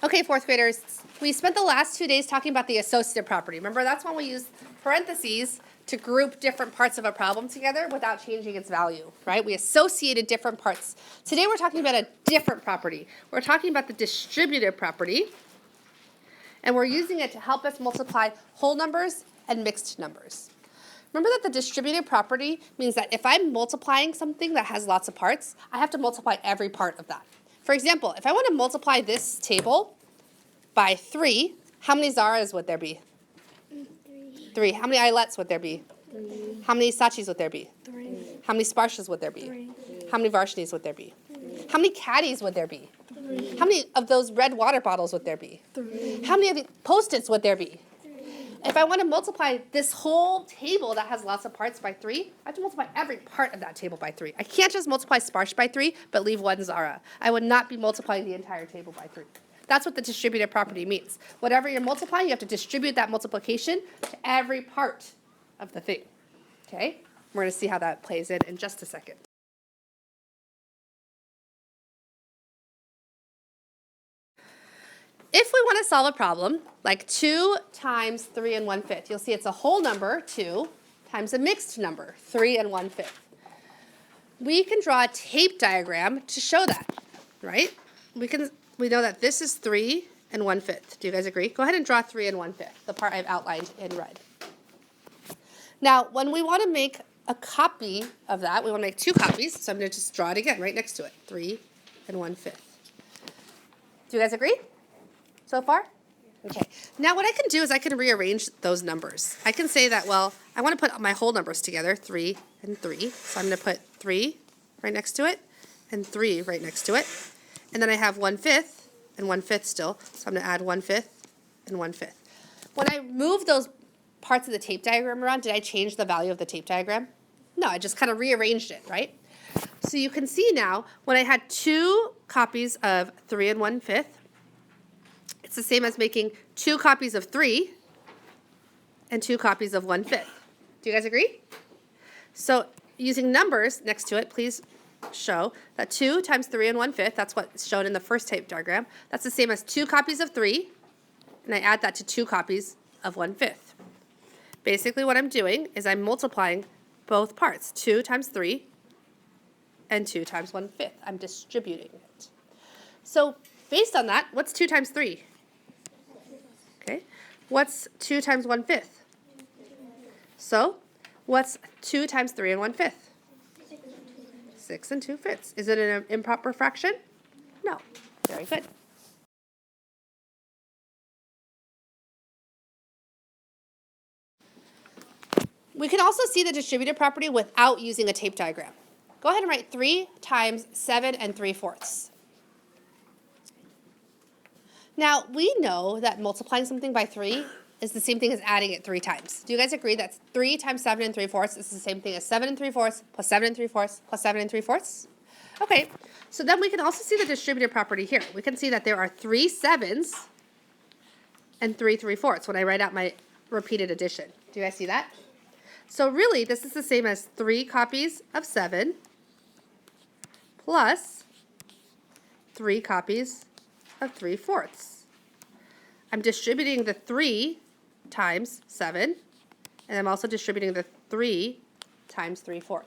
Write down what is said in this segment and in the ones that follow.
Okay, fourth graders, we spent the last 2 days talking about the associative property. Remember, that's when we use parentheses to group different parts of a problem together without changing its value, right? We associated different parts. Today we're talking about a different property. We're talking about the distributive property, and we're using it to help us multiply whole numbers and mixed numbers. Remember that the distributive property means that if I'm multiplying something that has lots of parts, I have to multiply every part of that. For example, if I want to multiply this table by 3, how many Zaras would there be? 3. How many Ilettes would there be? 3. How many Sachis would there be? 3. How many Sparshas would there be? 3. How many Varshnys would there be? 3. How many caddies would there be? 3. How many of those red water bottles would there be? 3. How many of the Post-its would there be? If I want to multiply this whole table that has lots of parts by 3, I have to multiply every part of that table by 3. I can't just multiply Sparsh by 3, but leave 1 Zara. I would not be multiplying the entire table by 3. That's what the distributive property means. Whatever you're multiplying, you have to distribute that multiplication to every part of the thing. Okay? We're going to see how that plays in just a second. If we want to solve a problem like 2 times 3 1/5, you'll see it's a whole number, 2, times a mixed number, 3 1/5. We can draw a tape diagram to show that, right? We know that this is 3 1/5. Do you guys agree? Go ahead and draw 3 1/5, the part I've outlined in red. Now, when we want to make a copy of that, we want to make 2 copies, so I'm going to just draw it again right next to it, 3 1/5. Do you guys agree? So far? Okay. Now what I can do is I can rearrange those numbers. I can say that, well, I want to put my whole numbers together, 3 and 3. So I'm going to put 3 right next to it and 3 right next to it. And then I have 1/5 and 1/5 still. So I'm going to add 1/5 and 1/5. When I move those parts of the tape diagram around, did I change the value of the tape diagram? No, I just kind of rearranged it, right? So you can see now when I had 2 copies of 3 1/5, it's the same as making 2 copies of 3 and 2 copies of 1/5. Do you guys agree? So using numbers next to it, please show that 2 times 3 1/5, that's what's shown in the first tape diagram. That's the same as 2 copies of 3, and I add that to 2 copies of 1/5. Basically what I'm doing is I'm multiplying both parts, 2 times 3 and 2 times 1/5. I'm distributing it. So based on that, what's 2 times 3? Okay. What's 2 times 1/5? So, what's 2 times 3 1/5? 6 2/5. Is it an improper fraction? No. Very good. We can also see the distributive property without using a tape diagram. Go ahead and write 3 times 7 3/4. Now, we know that multiplying something by 3 is the same thing as adding it 3 times. Do you guys agree that 3 times 7 3/4 is the same thing as 7 3/4 plus 7 3/4 plus 7 3/4? Okay, so then we can also see the distributive property here. We can see that there are 3 7s and 3 3/4 when I write out my repeated addition. Do you guys see that? So really, this is the same as 3 copies of 7 plus 3 copies of 3/4. I'm distributing the 3 times 7, and I'm also distributing the 3 times 3/4.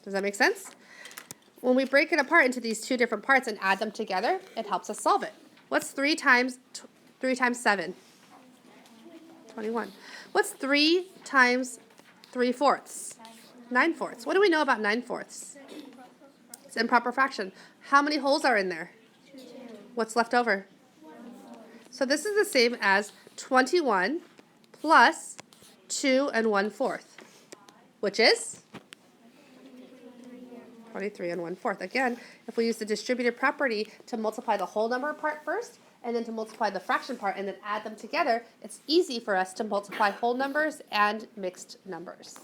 Does that make sense? When we break it apart into these 2 different parts and add them together, it helps us solve it. What's 3 times 7? 21. What's 3 times 3/4? 9/4. What do we know about 9/4? It's improper fraction. How many wholes are in there? 2. What's left over? 1. So this is the same as 21 plus 2 1/4, which is 23 1/4. Again, if we use the distributive property to multiply the whole number part first, and then to multiply the fraction part and then add them together, it's easy for us to multiply whole numbers and mixed numbers.